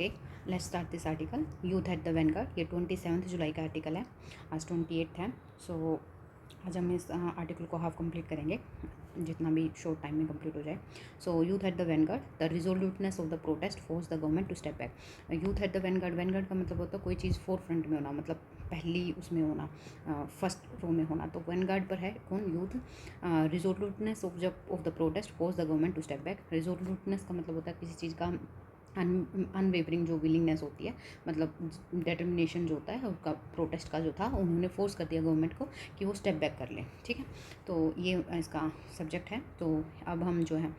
Okay, let's start this article. Youth at the Vanguard, ये 27 जुलाई का article है, आज 28 है। सो आज हम इस आर्टिकल को हाफ कंप्लीट करेंगे, जितना भी शॉर्ट टाइम में कंप्लीट हो जाए। So youth at the vanguard, the resoluteness of the protest force the government to step back. Youth at the vanguard, vanguard का मतलब होता है कोई चीज़ फोर फ्रंट में होना, मतलब पहली उसमें होना, फर्स्ट रो में होना। तो वैनगार्ड पर है कौन? Youth. Resoluteness of the protest force the government to step back. Resoluteness का मतलब होता है किसी चीज़ का अनवेवरिंग जो विलिंगनेस होती है, मतलब डिटर्मिनेशन जो होता है उसका, प्रोटेस्ट का जो था, उन्होंने फोर्स कर दिया गवर्नमेंट को कि वो स्टेप बैक कर लें। ठीक है, तो ये इसका सब्जेक्ट है। तो अब हम जो है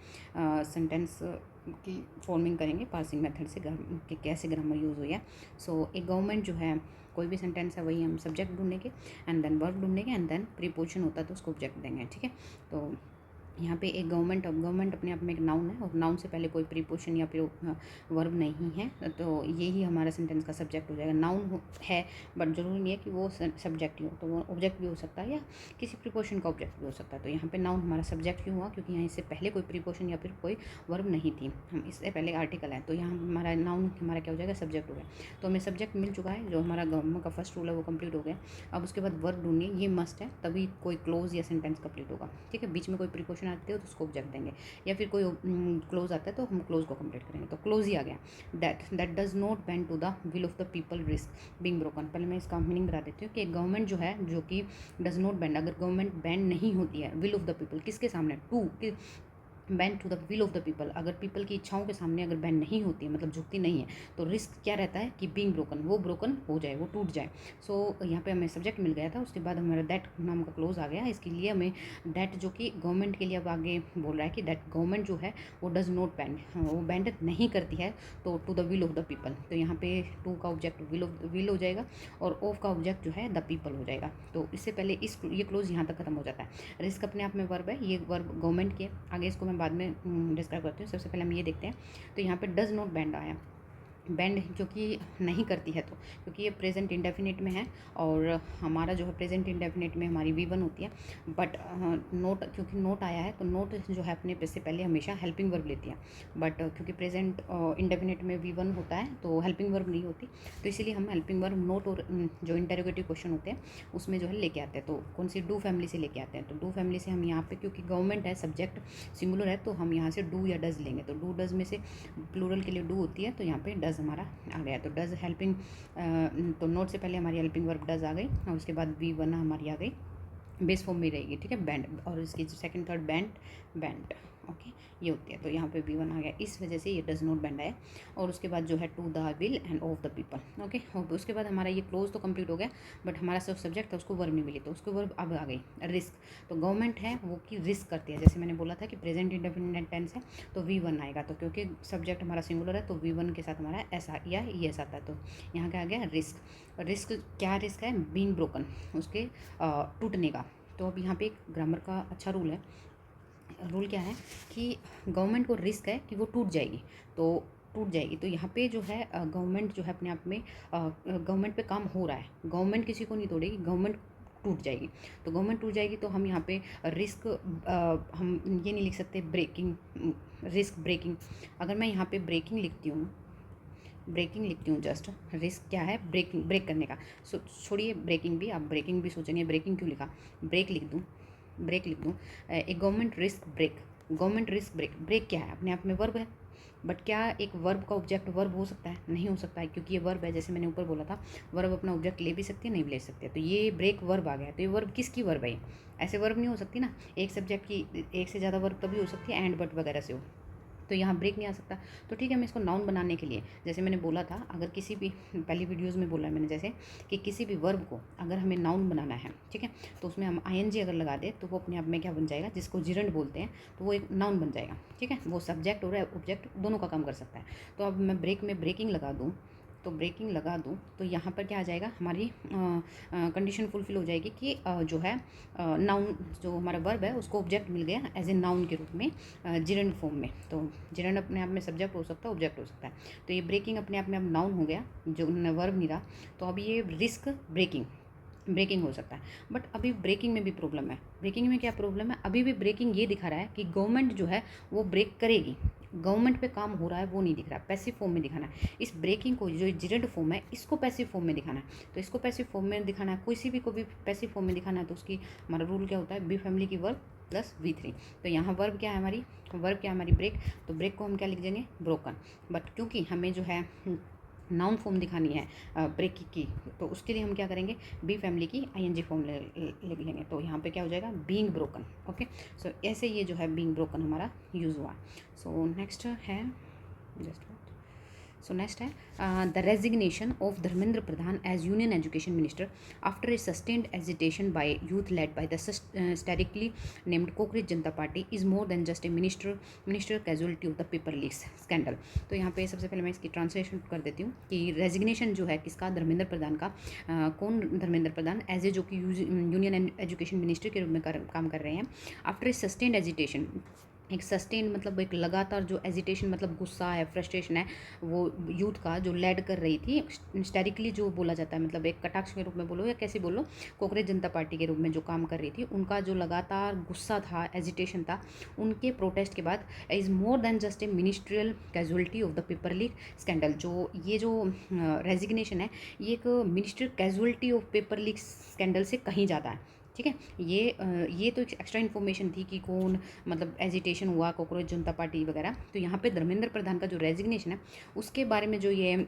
सेंटेंस की फॉर्मिंग करेंगे पार्सिंग मेथड से, कि कैसे ग्रामर यूज़ हुई है। सो एक गवर्नमेंट जो है, कोई भी सेंटेंस है वही हम सब्जेक्ट ढूंढेंगे एंड देन वर्ब ढूंढेंगे एंड देन प्रीपोजिशन होता है तो उसको ऑब्जेक्ट देंगे। ठीक है, तो यहाँ पे एक गवर्नमेंट, अब गवर्नमेंट अपने आप में एक नाउन है और नाउन से पहले कोई प्रीपोजिशन या फिर वर्ब नहीं है, तो ये ही हमारा सेंटेंस का सब्जेक्ट हो जाएगा। नाउन है बट जरूरी नहीं है कि वो सब्जेक्ट ही हो, तो वो ऑब्जेक्ट भी हो सकता है या किसी प्रीपोजिशन का ऑब्जेक्ट भी हो सकता है। तो यहाँ पे नाउन हमारा सब्जेक्ट क्यों हुआ? क्योंकि यहाँ इससे पहले कोई प्रीपोजिशन या फिर कोई वर्ब नहीं थी, हम इससे पहले आर्टिकल है, तो यहाँ हमारा नाउन हमारा क्या हो जाएगा? सब्जेक्ट हो गया। तो हमें सब्जेक्ट मिल चुका है, जो हमारा गवर्नमेंट का फर्स्ट रूल है वो कंप्लीट हो गया। अब उसके बाद वर्ब ढूंढिए, ये मस्ट है, तभी कोई क्लोज या सेंटेंस कंप्लीट होगा। ठीक है, बीच में कोई प्रीपोजिशन आते हो तो उसको ऑब्जेक्ट देंगे, या फिर कोई क्लोज आता है तो हम क्लोज को कंप्लीट करेंगे। तो क्लोज ही आ गया। That does not bend to the will of the people risk being broken. पहले मैं इसका मीनिंग बता देती हूँ कि एक गवर्नमेंट जो है, जो कि डज नॉट बेंड, अगर गवर्नमेंट बेंड नहीं होती है विल ऑफ द पीपल, किसके सामने? To bend to the will of the people, अगर पीपल की इच्छाओं के सामने अगर बैंड नहीं होती है, मतलब झुकती नहीं है, तो रिस्क क्या रहता है कि बीइंग ब्रोकन, वो ब्रोकन हो जाए, वो टूट जाए। सो यहाँ पे हमें सब्जेक्ट मिल गया था, उसके बाद हमारा दैट नाम का क्लोज आ गया। इसके लिए हमें दैट, जो कि गवर्नमेंट के लिए अब आगे बोल रहा है कि दैट गवर्नमेंट जो है वो डज नॉट बैंड, वो बैंड नहीं करती है तो to the will of the people. तो यहाँ पे टू का ऑब्जेक्ट विल हो जाएगा और ऑफ का ऑब्जेक्ट जो है द पीपल हो जाएगा। तो इससे पहले ये क्लोज यहाँ तक खत्म हो जाता है। रिस्क अपने आप में वर्ब है, ये वर्ब गवर्नमेंट के, आगे इसको मैं बाद में डिस्क्राइब करती हूँ। सबसे पहले हम ये देखते हैं, तो यहाँ पे डज नॉट बैंड आया, बैंड जो कि नहीं करती है, तो क्योंकि ये प्रेजेंट इंडेफिनिट में है और हमारा जो है प्रेजेंट इंडेफिनिट में हमारी V1 होती है, बट नोट, क्योंकि नोट आया है तो नोट जो है अपने से पहले हमेशा हेल्पिंग वर्ब लेती है, बट क्योंकि प्रेजेंट इंडेफिनिट में V1 होता है तो हेल्पिंग वर्ब नहीं होती, तो इसीलिए हम हेल्पिंग वर्ब नोट और जो इंटेरोगेटिव क्वेश्चन होते हैं उसमें जो है लेके आते हैं। तो कौन सी? डू फैमिली से लेके आते हैं। तो डू फैमिली से हम यहाँ पे, क्योंकि गवर्नमेंट है, सब्जेक्ट सिंगुलर है, तो हम यहाँ से डू या डज लेंगे। तो डू डज में से प्लूरल के लिए डू होती है, तो यहाँ पे डज हमारा आ गया। तो डज हेल्पिंग, तो नोट से पहले हमारी हेल्पिंग वर्ब डज आ गई और उसके बाद V1 हमारी आ गई, बेस फॉर्म में रहेगी। ठीक है, बैंड, और इसकी सेकंड थर्ड बैंड ओके ये होती है। तो यहाँ पे V1 आ गया, इस वजह से ये डज नॉट बैंड आया। और उसके बाद जो है to the will and of the people. Okay, और उसके बाद हमारा ये क्लोज तो कंप्लीट हो गया, बट हमारा सब सब्जेक्ट था उसको वर्ब नहीं मिली, तो उसको वर्ब अब आ गई रिस्क। तो गवर्नमेंट है वो की रिस्क करती है, जैसे मैंने बोला था कि प्रेजेंट इंडेफिनिट टेंस है तो V1 आएगा, तो क्योंकि सब्जेक्ट हमारा सिंगुलर है तो V1 के साथ हमारा ऐसा या ये ऐसा आता है। तो यहाँ क्या आ गया? रिस्क। रिस्क क्या रिस्क है? बीइंग ब्रोकन, उसके टूटने का। तो अब यहाँ पे एक ग्रामर का अच्छा रूल है। रूल क्या है कि गवर्नमेंट को रिस्क है कि वो टूट जाएगी, तो टूट जाएगी। तो यहाँ पे जो है गवर्नमेंट जो है अपने आप में, गवर्नमेंट पे काम हो रहा है, गवर्नमेंट किसी को नहीं तोड़ेगी, गवर्नमेंट टूट जाएगी। तो गवर्नमेंट टूट जाएगी तो हम यहाँ पे रिस्क, हम ये नहीं लिख सकते ब्रेकिंग, रिस्क ब्रेकिंग। अगर मैं यहाँ पे ब्रेकिंग लिखती हूँ जस्ट, रिस्क क्या है? ब्रेकिंग, ब्रेक करने का। छोड़िए ब्रेकिंग भी, आप ब्रेकिंग भी सोचेंगे, ब्रेकिंग क्यों लिखा, ब्रेक लिख दूँ, एक government risk break, government risk break. Break क्या है? अपने आप में वर्ब है, बट क्या एक वर्ब का ऑब्जेक्ट वर्ब हो सकता है? नहीं हो सकता है, क्योंकि ये वर्ब है। जैसे मैंने ऊपर बोला था, वर्ब अपना ऑब्जेक्ट ले भी सकती है, नहीं भी ले सकती है। तो ये ब्रेक वर्ब आ गया, तो ये वर्ब किसकी वर्ब है? ऐसे वर्ब नहीं हो सकती ना, एक सब्जेक्ट की एक से ज़्यादा वर्ब तभी हो सकती है, एंड बट वगैरह से हो, तो यहाँ ब्रेक नहीं आ सकता। तो ठीक है, मैं इसको नाउन बनाने के लिए, जैसे मैंने बोला था, अगर किसी भी पहली वीडियोज़ में बोला है मैंने, जैसे कि किसी भी वर्ब को अगर हमें नाउन बनाना है, ठीक है, तो उसमें हम ING अगर लगा दें तो वो अपने आप में क्या बन जाएगा? जिसको जिरंड बोलते हैं, तो वो एक नाउन बन जाएगा। ठीक है, वो सब्जेक्ट और ऑब्जेक्ट दोनों का काम कर सकता है। तो अब मैं ब्रेक में ब्रेकिंग लगा दूँ, तो यहाँ पर क्या आ जाएगा? हमारी कंडीशन फुलफिल हो जाएगी कि जो है नाउन, जो हमारा वर्ब है उसको ऑब्जेक्ट मिल गया एज ए नाउन के रूप में, जिरंड फॉर्म में। तो जिरंड अपने आप में सब्जेक्ट हो सकता है, ऑब्जेक्ट हो सकता है। तो ये ब्रेकिंग अपने आप में अब नाउन हो गया, जो वर्ब नहीं रहा। तो अब ये रिस्क ब्रेकिंग हो सकता है। बट अभी ब्रेकिंग में भी प्रॉब्लम है। ब्रेकिंग में क्या प्रॉब्लम है? अभी भी ब्रेकिंग ये दिखा रहा है कि गवर्नमेंट जो है वो ब्रेक करेगी, गवर्नमेंट पे काम हो रहा है वो नहीं दिख रहा, पैसिव फॉर्म में दिखाना है। इस ब्रेकिंग को जो जिरेंट फॉर्म है इसको पैसिव फॉर्म में दिखाना है। तो इसको पैसिव फॉर्म में दिखाना है, किसी भी को भी पैसिव फॉर्म में दिखाना है तो उसकी हमारा रूल क्या होता है, बी फैमिली की वर्ब प्लस V3। तो यहाँ वर्ब क्या है हमारी, वर्ब क्या है हमारी ब्रेक, तो ब्रेक को हम क्या लिख देंगे, ब्रोकन। बट क्योंकि हमें जो है नाउन फॉर्म दिखानी है ब्रेक की, तो उसके लिए हम क्या करेंगे, बी फैमिली की ING फॉर्म लिख लेंगे। तो यहाँ पे क्या हो जाएगा, बीइंग ब्रोकन। ओके, सो ऐसे ये जो है बीइंग ब्रोकन हमारा यूज़ हुआ। सो नेक्स्ट है जस्ट सो नेक्स्ट है the resignation of Dharmendra Pradhan as union education minister after a sustained agitation by youth led by the statically named cockroach Janata Party is more than just a minister casualty of the paper leaks scandal. तो यहाँ पे सबसे पहले मैं इसकी translation कर देती हूँ कि रेजिग्नेशन जो है किसका, धर्मेंद्र प्रधान का। कौन धर्मेंद्र प्रधान, एज ए जो कि यूनियन एजुकेशन मिनिस्टर के रूप में काम कर रहे हैं। आफ्टर ए सस्टेन्ड एजिटेशन, एक सस्टेन मतलब एक लगातार जो एजिटेशन मतलब गुस्सा है, फ्रस्ट्रेशन है, वो यूथ का जो लेड कर रही थी, हिस्टेरिकली जो बोला जाता है, मतलब एक कटाक्ष के रूप में बोलो या कैसे बोलो, कांग्रेस जनता पार्टी के रूप में जो काम कर रही थी, उनका जो लगातार गुस्सा था, एजिटेशन था, उनके प्रोटेस्ट के बाद is more than just a ministerial casualty of the paper leak scandal. जो ये जो रेजिग्नेशन है ये एक ministerial casualty of paper leak scandal से कहीं ज़्यादा है। ठीक है, ये तो एक एक्स्ट्रा इन्फॉर्मेशन थी कि कौन मतलब एजिटेशन हुआ कांग्रेस जनता पार्टी वगैरह। तो यहाँ पे धर्मेंद्र प्रधान का जो रेजिग्नेशन है उसके बारे में जो ये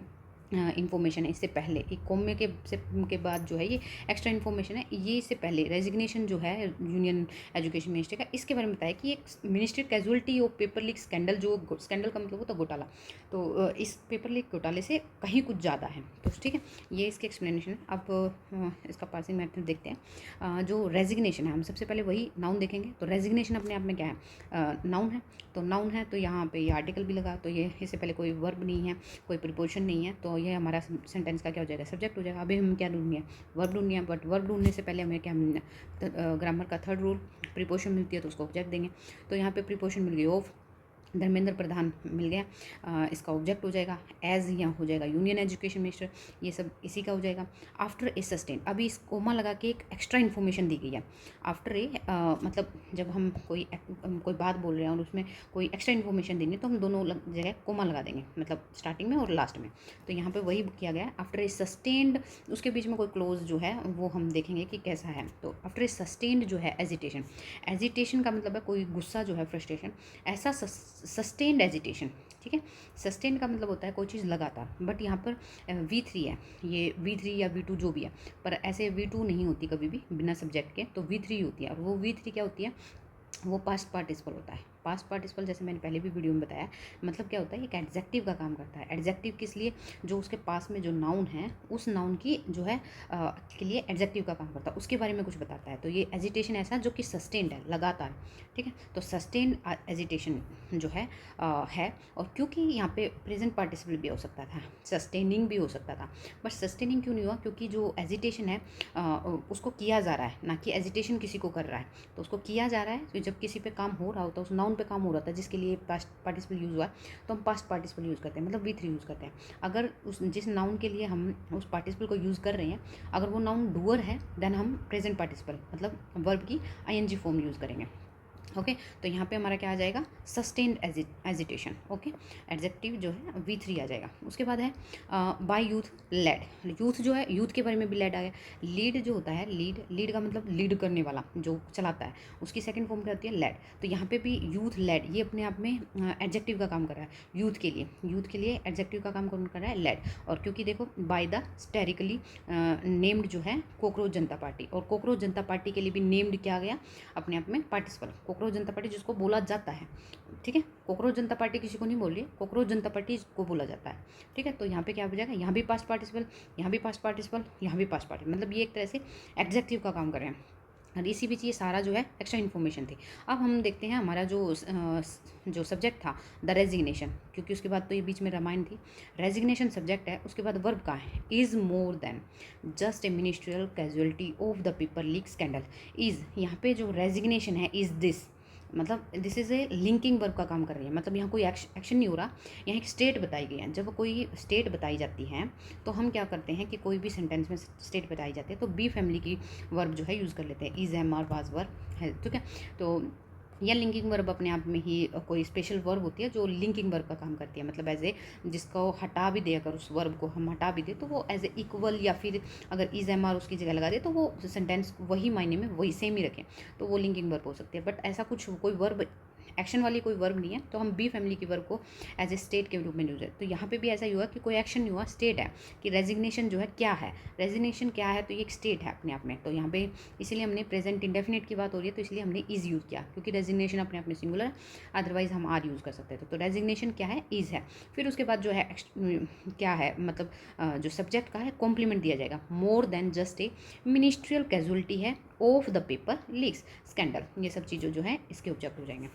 इन्फॉर्मेशन है, इससे पहले एक कॉमे के बाद जो है ये एक्स्ट्रा इन्फॉर्मेशन है, ये इससे पहले रेजिग्नेशन जो है यूनियन एजुकेशन मिनिस्टर का, इसके बारे में बताया कि एक minister casualty of paper leak scandal, जो स्कैंडल का मतलब होता है घोटाला, तो इस पेपर लीक घोटाले से कहीं कुछ ज़्यादा है। तो ठीक है, ये इसकी एक्सप्लेनेशन है। अब इसका पार्सिंग मेथड देखते हैं। जो रेजिग्नेशन है, हम सबसे पहले वही नाउन देखेंगे। तो रेजिग्नेशन अपने आप में क्या है, नाउन है। तो नाउन है तो यहाँ पे ये आर्टिकल भी लगा, तो ये इससे पहले कोई वर्ब नहीं है, कोई प्रीपोजिशन नहीं है, तो ये हमारा सेंटेंस का क्या हो जाएगा, सब्जेक्ट हो जाएगा। अभी हम क्या ढूंढनी है, वर्ब ढूंढनी है। बट वर्ब ढूंढने से पहले हमें क्या मिलना है, ग्रामर का थर्ड रूल, प्रीपोजिशन मिलती है तो उसको ऑब्जेक्ट देंगे। तो यहाँ पे प्रीपोजिशन मिल गई ऑफ, धर्मेंद्र प्रधान मिल गया, इसका ऑब्जेक्ट हो जाएगा। एज यहाँ हो जाएगा यूनियन एजुकेशन मिनिस्टर, ये सब इसी का हो जाएगा। आफ्टर ए सस्टेन, अभी इस कोमा लगा के एक एक्स्ट्रा इन्फॉर्मेशन दी गई है। आफ्टर ए मतलब जब हम कोई बात बोल रहे हैं और उसमें कोई एक्स्ट्रा इन्फॉर्मेशन देंगे तो हम दोनों जगह कोमा लगा देंगे, मतलब स्टार्टिंग में और लास्ट में। तो यहाँ पे वही किया गया है। आफ्टर ए सस्टेन्ड, उसके बीच में कोई क्लोज जो है वो हम देखेंगे कि कैसा है। तो आफ्टर ए सस्टेन्ड जो है एजिटेशन, एजिटेशन का मतलब है कोई गुस्सा जो है, फ्रस्ट्रेशन, ऐसा सस्टेन्ड एजिटेशन। ठीक है, सस्टेन का मतलब होता है कोई चीज़ लगातार। बट यहाँ पर V3 है, ये V3 या V2 जो भी है, पर ऐसे V2 नहीं होती कभी भी बिना सब्जेक्ट के, तो V3 होती है। और वो V3 क्या होती है, वो पास्ट पार्टिसिपल होता है। पास्ट पार्टिसिपल जैसे मैंने पहले भी वीडियो में बताया, मतलब क्या होता है, एक एडजेक्टिव का काम करता है। एडजेक्टिव किस लिए, जो उसके पास में जो नाउन है उस नाउन की जो है के लिए एडजेक्टिव का काम करता है, उसके बारे में कुछ बताता है। तो ये एजिटेशन ऐसा जो कि सस्टेन्ड है, लगातार। ठीक है, तो सस्टेन्ड एजिटेशन जो है और क्योंकि यहाँ पे प्रेजेंट पार्टिसिपल भी हो सकता था, सस्टेनिंग भी हो सकता था, बट सस्टेनिंग क्यों नहीं हुआ, क्योंकि जो एजिटेशन है उसको किया जा रहा है, ना कि एजिटेशन किसी को कर रहा है। तो उसको किया जा रहा है, तो जब किसी पे काम हो रहा होता है, उस नाउन पे काम हो रहा था जिसके लिए पास्ट पार्टिसिपल यूज़ हुआ, तो हम पास्ट पार्टिसिपल यूज़ करते हैं, मतलब V3 यूज़ करते हैं। अगर उस जिस नाउन के लिए हम उस पार्टिसिपल को यूज़ कर रहे हैं, अगर वो नाउन डूअर है, देन हम प्रेजेंट पार्टिसिपल मतलब वर्ब की ING फॉर्म यूज़ करेंगे। ओके, तो यहाँ पे हमारा क्या आ जाएगा, सस्टेन्ड एजिटेशन। ओके, एडजेक्टिव जो है V3 आ जाएगा। उसके बाद है बाय यूथ लेड, यूथ जो है, यूथ के बारे में भी लेड आ गया। लीड जो होता है, लीड का मतलब लीड करने वाला, जो चलाता है, उसकी सेकंड फॉर्म क्या होती है, लेड। तो यहाँ पे भी यूथ लेड, ये अपने आप में एडजेक्टिव का काम कर रहा है। यूथ के लिए एडजेक्टिव का काम कर रहा है लेड। और क्योंकि देखो बाय द स्टेरिकली नेम्ड जो है कोकरोच जनता पार्टी, और कोकरोच जनता पार्टी के लिए भी नेम्ड क्या गया अपने आप में, पार्टिसिपल। कोकरोच जनता पार्टी जिसको बोला जाता है, ठीक है, कोकरोच जनता पार्टी किसी को नहीं बोल रही है, कोकरोच जनता पार्टी को बोला जाता है। ठीक है, तो यहाँ पे क्या हो जाएगा, यहाँ भी पास्ट पार्टिसिपल, यहाँ भी पास्ट पार्टिसिपल, यहाँ भी पास्ट पार्टिसिपल, मतलब ये एक तरह से एडजेक्टिव का काम कर रहे हैं। और इसी बीच ये सारा जो है एक्स्ट्रा इन्फॉर्मेशन थी। अब हम देखते हैं हमारा जो सब्जेक्ट था द रेजिग्नेशन, क्योंकि उसके बाद तो ये बीच में रामायण थी। रेजिग्नेशन सब्जेक्ट है, उसके बाद वर्ब का है, is more than just a ministerial casualty of the paper leak scandal. Is, यहाँ पे जो रेजिग्नेशन है, इज़ दिस, मतलब this is a linking verb का काम कर रही है। मतलब यहाँ कोई एक्शन नहीं हो रहा, यहाँ एक स्टेट बताई गई है। जब कोई स्टेट बताई जाती है तो हम क्या करते हैं कि कोई भी सेंटेंस में स्टेट बताई जाती है तो बी फैमिली की वर्ब जो है यूज़ कर लेते हैं, इज़, एम, आर, वाज, वर है। ठीक है, तो या लिंकिंग वर्ब अपने आप में ही कोई स्पेशल वर्ब होती है जो लिंकिंग वर्ब का काम करती है, मतलब एज ए जिसको हटा भी दे, अगर उस वर्ब को हम हटा भी दे तो वो एज ए इक्वल, या फिर अगर इज एम आर उसकी जगह लगा दे तो वो सेंटेंस वही मायने में वही सेम ही रखें, तो वो लिंकिंग वर्ब हो सकती है। बट ऐसा कुछ कोई वर्ब एक्शन वाली कोई वर्ब नहीं है, तो हम बी फैमिली की वर्ब को एज ए स्टेट के रूप में यूज है। तो यहाँ पे भी ऐसा ही हुआ कि कोई एक्शन नहीं हुआ, स्टेट है कि रेजिग्नेशन जो है क्या है, रेजिग्नेशन क्या है, तो ये एक स्टेट है अपने आप में। तो यहाँ पे इसीलिए हमने प्रेजेंट इंडेफिनिट की बात हो रही है तो इसलिए हमने इज़ यूज़ किया, क्योंकि रेजिग्नेशन अपने आप में सिंगुलर है, अदरवाइज हम आर यूज़ कर सकते थे। तो रेजिग्नेशन क्या है, इज़ है। फिर उसके बाद जो है क्या है, मतलब जो सब्जेक्ट का है कॉम्प्लीमेंट दिया जाएगा, more than just a ministerial casualty है of the paper leaks scandal, ये सब चीज़ें जो है इसके ऑब्जेक्ट हो जाएंगे।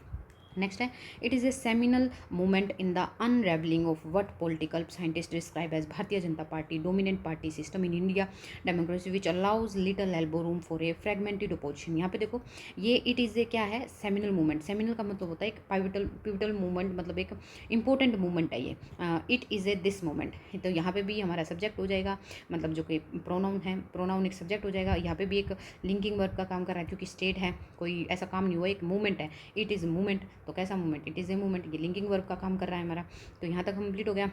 नेक्स्ट है, it is a seminal movement in the unravelling of what political scientist describe as Bharatiya Janata Party dominant party system in India democracy which allows little elbow room for a fragmented opposition. यहाँ पे देखो ये it is ए क्या है, seminal movement. Seminal का मतलब होता है एक पिवटल मूवमेंट, मतलब एक इंपॉर्टेंट मूवमेंट है ये। It is A this movement, तो यहाँ पे भी हमारा सब्जेक्ट हो जाएगा, मतलब जो कि प्रोनाउन है, प्रोनाउन एक सब्जेक्ट हो जाएगा। यहाँ पे भी एक लिंकिंग वर्ब का काम कर रहा है, क्योंकि स्टेट है, कोई ऐसा काम नहीं हुआ, एक मूवमेंट है, इट इज़ मूवमेंट। तो कैसा movement, it is a movement, ये लिंकिंग वर्ब का काम कर रहा है हमारा। तो यहाँ तक कंप्लीट हो गया।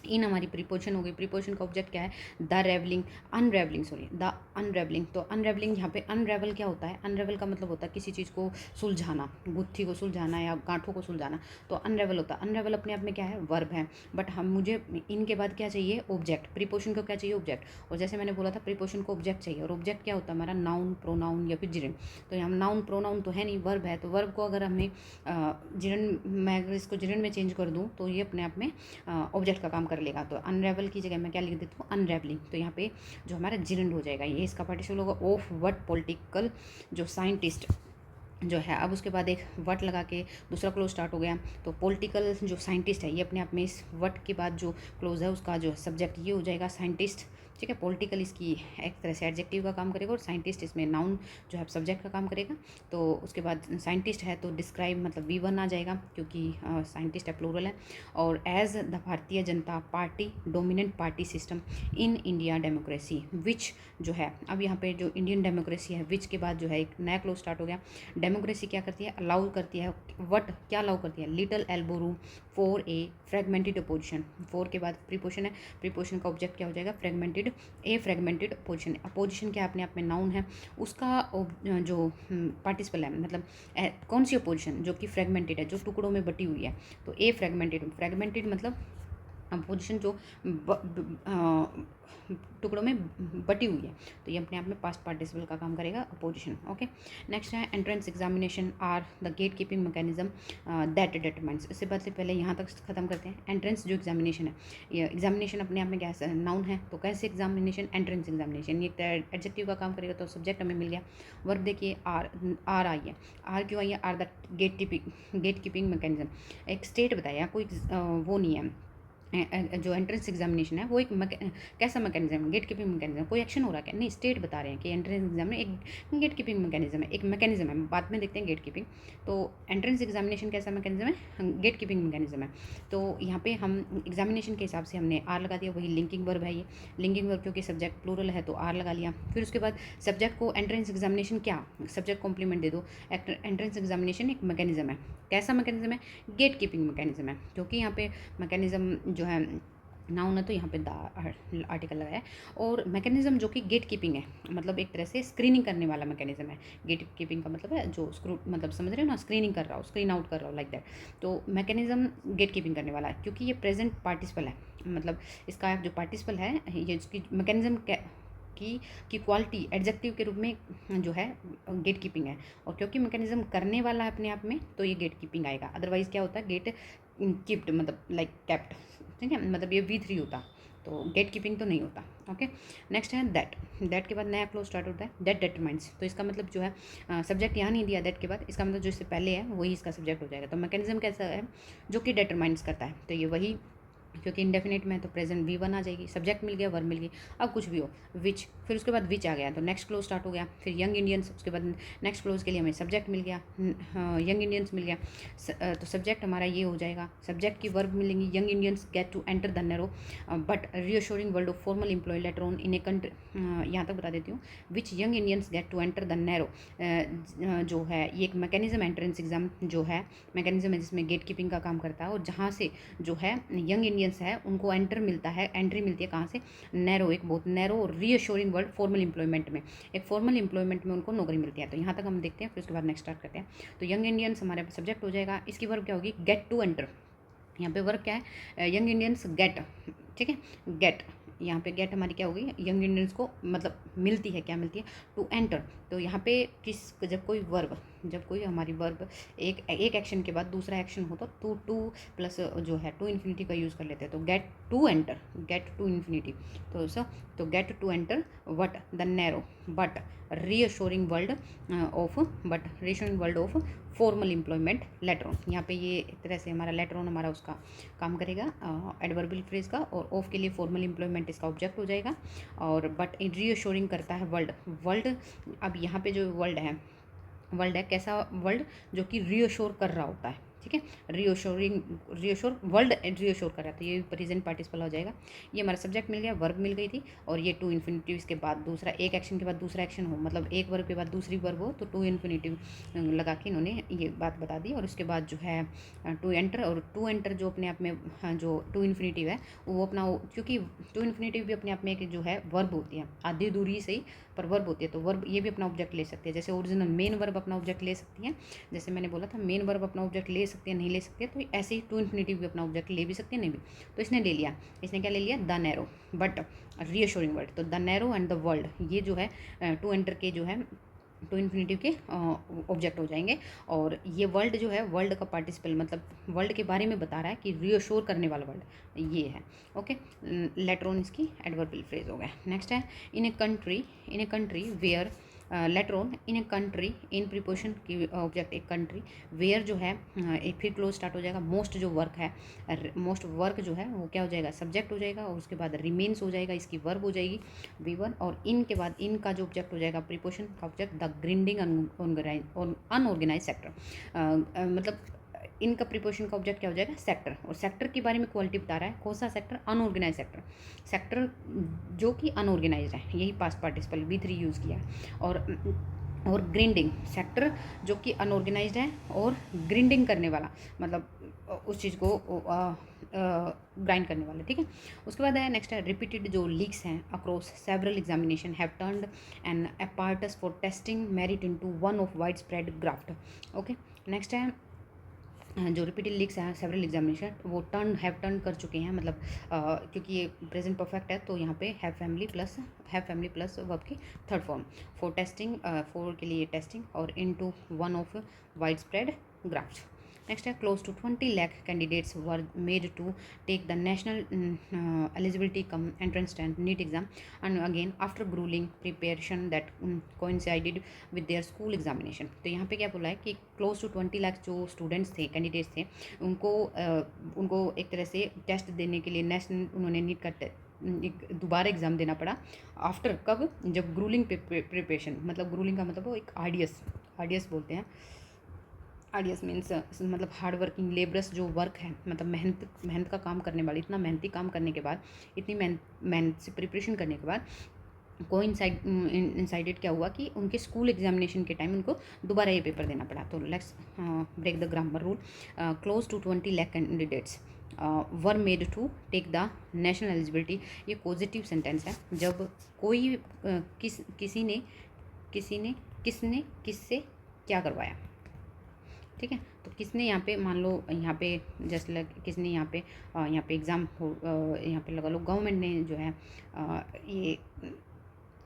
इन हमारी प्रीपोजिशन हो गई। प्रीपोजिशन का ऑब्जेक्ट क्या है, the ravelling, unravelling, sorry the unravelling. तो अनरेवलिंग यहाँ पे अनरेवल क्या होता है, अनरेवल का मतलब होता है किसी चीज़ को सुलझाना, गुत्थी को सुलझाना या गांठों को सुलझाना, तो अनरेवल होता है। अनरेवल अपने आप में क्या है, वर्ब है, बट हम मुझे इनके बाद क्या चाहिए, ऑब्जेक्ट। प्रीपोजिशन को क्या चाहिए, ऑब्जेक्ट। और जैसे मैंने बोला था प्रीपोजिशन को ऑब्जेक्ट चाहिए, और ऑब्जेक्ट क्या होता है हमारा, नाउन, प्रोनाउन या फिर जिरन। तो यहाँ नाउन प्रोनाउन तो है नहीं, वर्ब है, तो वर्ब को अगर हमें जिरन, मैं अगर इसको जिरन में चेंज कर दूँ तो ये अपने आप में ऑब्जेक्ट का काम कर लेगा। तो अनरेवल की जगह मैं क्या लिख देती हूँ, अनरेवलिंग। तो यहाँ पे जो हमारा जिरंड हो जाएगा, ये इसका पार्टिसिपल होगा ऑफ व्हाट पॉलिटिकल जो साइंटिस्ट जो है। अब उसके बाद एक वट लगा के दूसरा क्लोज स्टार्ट हो गया। तो पॉलिटिकल जो साइंटिस्ट है, ये अपने आप में इस वट के बाद जो क्लोज है उसका जो सब्जेक्ट ये हो जाएगा साइंटिस्ट, ठीक है। पॉलिटिकल इसकी एक तरह से एडजेक्टिव का काम करेगा, और साइंटिस्ट इसमें नाउन जो है सब्जेक्ट का काम करेगा। तो उसके बाद साइंटिस्ट है तो डिस्क्राइब मतलब V1 आ जाएगा, क्योंकि साइंटिस्ट है, प्लूरल है। और एज द भारतीय Janata Party dominant party system in India democracy विच जो है, अब यहाँ पे जो इंडियन डेमोक्रेसी है, विच के बाद जो है एक नया क्लोज स्टार्ट हो गया। डेमोक्रेसी क्या करती है, अलाउ करती है, वट क्या अलाउ करती है, little elbow room for a fragmented opposition. Four के बाद प्रीपोजिशन है, प्रीपोजिशन का ऑब्जेक्ट क्या हो जाएगा, फ्रेगमेंटेड, ए फ्रेगमेंटेड अपोजिशन। अपोजिशन क्या अपने आप में नाउन है, उसका जो पार्टिसिपल है, मतलब कौन सी अपोजिशन, जो कि फ्रेगमेंटेड है, जो टुकड़ों में बटी हुई है। तो ए फ्रेगमेंटेड, फ्रेगमेंटेड मतलब अपोजिशन जो टुकड़ों में बटी हुई है, तो ये अपने आप में पास्ट पार्टिसिपल का काम करेगा, अपोजिशन। ओके, नेक्स्ट है entrance examination are the gatekeeping mechanism that determines. इससे बात से पहले यहाँ तक खत्म करते हैं। एंट्रेंस जो एग्जामिनेशन है, ये एग्जामिनेशन अपने आप में क्या है, नाउन है, तो कैसे एग्जामिनेशन, एंट्रेंस एग्जामिनेशन, ये एडजेक्टिव का काम करेगा। तो सब्जेक्ट हमें मिल गया, वर्ब देखिए आर आई है। आर क्यों आई है, are the gatekeeping mechanism, एक स्टेट बताया, कोई वो नहीं है। जो एंट्रेंस एग्जामिनेशन है वो एक कैसा मैकेनिज्म है, गेट कीपिंग मैकेनिज्म, कोई एक्शन हो रहा है क्या, नहीं, स्टेट बता रहे हैं कि एंट्रेंस एग्जाम में एक गेट कीपिंग मैकेनिज्म है, एक मैकेनिज्म है, बाद में देखते हैं गेट कीपिंग। तो एंट्रेंस एग्जामिनेशन कैसा मैकेनिज्म है, गेट कीपिंग मैकेनिज्म है। तो यहाँ पे हम एग्जामिनेशन के हिसाब से हमने आर लगा दिया, वही लिंकिंग वर्ब है, ये लिंकिंग वर्ब क्योंकि सब्जेक्ट प्लूरल है तो आर लगा लिया। फिर उसके बाद सब्जेक्ट को एंट्रेंस एग्जामिनेशन क्या, सब्जेक्ट कॉम्प्लीमेंट दे दो। एंट्रेंस एग्जामिनेशन एक मैकेनिज्म है, कैसा मैकेनिज्म है, गेट कीपिंग मैकेनिज्म है, क्योंकि यहाँ पे मैकेनिज्म जो है नाउन है तो यहाँ पे द आर्टिकल लगाया है। और मैकेनिज्म जो कि गेट कीपिंग है, मतलब एक तरह से स्क्रीनिंग करने वाला मैकेनिज्म है। गेट कीपिंग का मतलब है जो मतलब समझ रहे हो ना, स्क्रीनिंग कर रहा हो, स्क्रीन आउट कर रहा हो, लाइक दैट। तो मैकेनिज्म गेट कीपिंग करने वाला है, क्योंकि ये प्रेजेंट पार्टिसिपल है, मतलब इसका जो पार्टिसिपल है ये इसकी मैकेनिज्म की क्वालिटी एडजेक्टिव के रूप में जो है गेट कीपिंग है। और क्योंकि मैकेनिज्म करने वाला है अपने आप में, तो ये गेट कीपिंग आएगा। अदरवाइज क्या होता है, गेट कीप्ड मतलब लाइक केप्ट, ठीक है, मतलब ये V3 होता, तो गेट कीपिंग तो नहीं होता। ओके, नेक्स्ट है दैट के बाद नया क्लोज स्टार्ट होता है, दैट डिटरमाइंस। तो इसका मतलब जो है सब्जेक्ट यहाँ नहीं दिया दैट के बाद, इसका मतलब जो इससे पहले है वही इसका सब्जेक्ट हो जाएगा। तो मैकेनिज्म कैसा है, जो कि डिटरमाइंस करता है, तो ये वही क्योंकि इंडेफिनेट में तो प्रेजेंट V1 आ जाएगी, सब्जेक्ट मिल गया, वर्ब मिल गई। अब कुछ भी हो, विच, फिर उसके बाद विच आ गया तो नेक्स्ट क्लोज स्टार्ट हो गया। फिर यंग इंडियंस, उसके बाद नेक्स्ट क्लोज के लिए हमें सब्जेक्ट मिल गया, यंग इंडियंस मिल गया। तो सब्जेक्ट हमारा ये हो जाएगा, सब्जेक्ट की वर्ब मिलेंगी, young Indians get to enter the narrow but reassuring world of formal employ later on in a country. यहाँ तक बता देती हूँ, which young Indians get to enter the narrow जो है ये एक मैकेनिज्म, एंट्रेंस एग्जाम जो है मैकेनिज्म है जिसमें गेट कीपिंग का काम करता है, और जहाँ से जो है यंग इंडियंस है उनको एंटर मिलता है, एंट्री मिलती है कहाँ से, नैरो, एक बहुत नैरो और रीअश्योरिंग वर्ल्ड फॉर्मल एम्प्लॉयमेंट में, एक फॉर्मल एम्प्लॉयमेंट में उनको नौकरी मिलती है। तो यहाँ तक हम देखते हैं, फिर उसके बाद नेक्स्ट स्टार्ट करते हैं। तो यंग इंडियंस हमारे सब्जेक्ट हो जाएगा, इसकी वर्ब क्या होगी, गेट टू एंटर। यहाँ पे वर्ब क्या है, यंग इंडियंस गेट, ठीक है, गेट, यहाँ पे गेट हमारी क्या होगी, यंग इंडियंस को मतलब मिलती है, क्या मिलती है, टू एंटर। तो यहाँ पे किस, जब कोई वर्ब, जब कोई हमारी वर्ब एक एक्शन के बाद दूसरा एक्शन हो तो टू प्लस जो है टू इन्फिनिटी का यूज़ कर लेते हैं। तो get to enter, get to infinity, तो get to enter what the narrow but reassuring world of, but reassuring world of formal employment later on. यहाँ पे ये एक तरह से हमारा लेटर ऑन हमारा उसका काम करेगा, एडवर्बियल फ्रेज का, और ऑफ के लिए फॉर्मल एम्प्लॉयमेंट इसका ऑब्जेक्ट हो जाएगा, और बट रीअश्योरिंग करता है वर्ल्ड, वर्ल्ड। अब यहाँ पे जो वर्ल्ड है कैसा वर्ल्ड, जो कि रीअश्योर कर रहा होता है, ठीक है, रीअश्योर वर्ल्ड रीअश्योर कर रहा था, ये प्रेजेंट पार्टिसिपल हो जाएगा। ये हमारा सब्जेक्ट मिल गया, वर्ब मिल गई थी, और ये टू इन्फिनिटिव के बाद दूसरा, एक एक्शन के बाद दूसरा एक्शन हो, मतलब एक वर्ब के बाद दूसरी वर्ब हो, तो टू इन्फिनिटिव लगा के इन्होंने ये बात बता दी। और उसके बाद जो है टू एंटर, और टू एंटर जो अपने आप में, हाँ, जो टू इन्फिनिटिव है वो अपना, क्योंकि टू इन्फिनिटिव भी अपने आप में एक जो है वर्ब होती है, आधी दूरी से ही पर वर्ब होती है, तो वर्ब ये भी अपना ऑब्जेक्ट ले सकती है। जैसे ओरिजिनल मेन वर्ब अपना ऑब्जेक्ट ले सकती है, जैसे मैंने बोला था मेन वर्ब अपना ऑब्जेक्ट ले सकती है, नहीं ले सकती है, तो ऐसे ही टू इन्फिनिटिव भी अपना ऑब्जेक्ट ले भी सकती है, नहीं भी। तो इसने ले लिया, इसने क्या ले लिया, the narrow but reassuring world. तो the narrow and the world ये जो है टू एंटर के जो है टू इन्फिनिटिव के ऑब्जेक्ट हो जाएंगे। और ये वर्ल्ड जो है, वर्ल्ड का पार्टिसिपल मतलब वर्ल्ड के बारे में बता रहा है कि रीअश्योर करने वाला वर्ल्ड ये है। ओके, लेटर ऑन इसकी एडवर्बियल फ्रेज हो गया। नेक्स्ट है in a country where, later on in a country, in preposition की ऑब्जेक्ट एक कंट्री, वेयर जो है एक फिर क्लोज स्टार्ट हो जाएगा। मोस्ट जो वर्क है, मोस्ट वर्क जो है वो क्या हो जाएगा, सब्जेक्ट हो जाएगा, और उसके बाद रिमेन्स हो जाएगा, इसकी वर्ब हो जाएगी V1, और इन के बाद इन का जो ऑब्जेक्ट हो जाएगा प्रीपोजिशन का object the grinding unorganised sector, मतलब इनका प्रीपोजिशन का ऑब्जेक्ट क्या हो जाएगा, सेक्टर। और सेक्टर के बारे में क्वालिटी बता रहा है, कौन सा सेक्टर, अनऑर्गेनाइज सेक्टर, सेक्टर जो कि अनऑर्गेनाइज है, यही पास्ट पार्टिसिपल V3 यूज़ किया है। और ग्रिंडिंग सेक्टर जो कि अनऑर्गेनाइज्ड है, और ग्रिंडिंग करने वाला मतलब उस चीज़ को ग्राइंड करने वाले, ठीक है। उसके बाद है नेक्स्ट है रिपीटेड जो लीक्स हैं across several examination have turned an apparatus for testing merit into one of wide spread graft. Okay, next है जो रिपीटेड लीक्स हैं सेवरल एग्जामिनेशन वो हैव टर्न कर चुके हैं, मतलब क्योंकि ये प्रेजेंट परफेक्ट है, तो यहाँ पे हैव फैमिली प्लस वर्ब की third form, for testing, for के लिए टेस्टिंग, और into one of wide spread graft. Next है close to 20 lakh candidates were made to take the national eligibility cum entrance NEET exam and again after gruelling preparation that coincided with their school examination. तो यहाँ पे क्या बोला है कि close to 20 lakh जो students थे, कैंडिडेट्स थे, उनको एक तरह से टेस्ट देने के लिए नेशनल उन्होंने नीट का एक दोबारा एग्ज़ाम देना पड़ा। आफ्टर कब, जब ग्रूलिंग प्रिपरेशन, मतलब ग्रूलिंग का मतलब वो एक आर्डियस बोलते हैं, आर्डियस मीन्स मतलब हार्ड वर्किंग लेबरस जो वर्क है, मतलब मेहनत का काम करने वाले, इतना मेहनती काम करने के बाद, इतनी मेहनत से प्रिपरेशन करने के बाद इंसाइडेड क्या हुआ कि उनके स्कूल एग्जामिनेशन के टाइम उनको दोबारा ये पेपर देना पड़ा। तो let's break the grammar rule. Close to 20 lakh candidates were made to take the national eligibility. ये पॉजिटिव सेंटेंस है, जब कोई किसने किससे क्या करवाया, ठीक है। तो किसने यहाँ पे, मान लो यहाँ पे जस्ट लाइक किसने यहाँ पे एग्ज़ाम हो, यहाँ पे लगा लो गवर्नमेंट ने जो है ये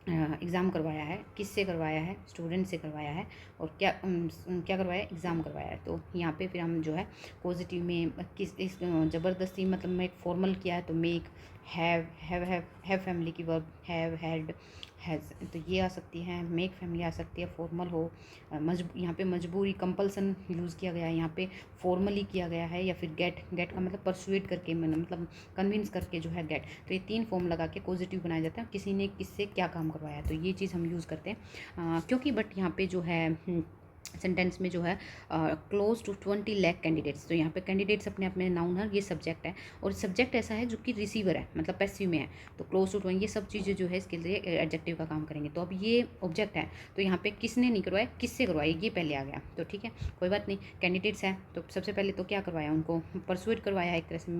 एग्ज़ाम करवाया है, किससे करवाया है, स्टूडेंट से करवाया है, और क्या करवाया है, एग्ज़ाम करवाया है। तो यहाँ पे फिर हम जो है पॉजिटिव में इस ज़बरदस्ती मतलब मैं एक फॉर्मल किया है, तो मेक हैव फैमिली की वर्ब हैव हैड, हैज़, तो ये आ सकती है। मेक फैमिली आ सकती है, फॉर्मल हो, यहाँ पे मजबूरी कंपल्सन यूज़ किया गया है, यहाँ पे फॉर्मली किया गया है, या फिर गेट, गेट का मतलब परसुएट करके, मतलब कन्विंस करके जो है गेट। तो ये 3 फॉर्म लगा के पॉजिटिव बनाया जाता है, किसी ने किससे क्या काम करवाया, तो ये चीज़ हम यूज़ करते हैं। क्योंकि बट यहाँ पे जो है सेंटेंस में जो है क्लोज टू 20 लाख कैंडिडेट्स, तो यहाँ पे कैंडिडेट्स अपने आप में नाउन है, ये सब्जेक्ट है, और सब्जेक्ट ऐसा है जो कि रिसीवर है, मतलब पैसिव में है। तो क्लोज टू 20 ये सब चीज़ें जो है इसके लिए एडजेक्टिव का काम करेंगे। तो अब ये ऑब्जेक्ट है, तो यहाँ पे किसने नहीं करवाया, किससे करवाया, ये पहले आ गया। तो ठीक है, कोई बात नहीं, कैंडिडेट्स हैं तो सबसे पहले तो क्या करवाया, उनको परसुएट करवाया एक तरह से,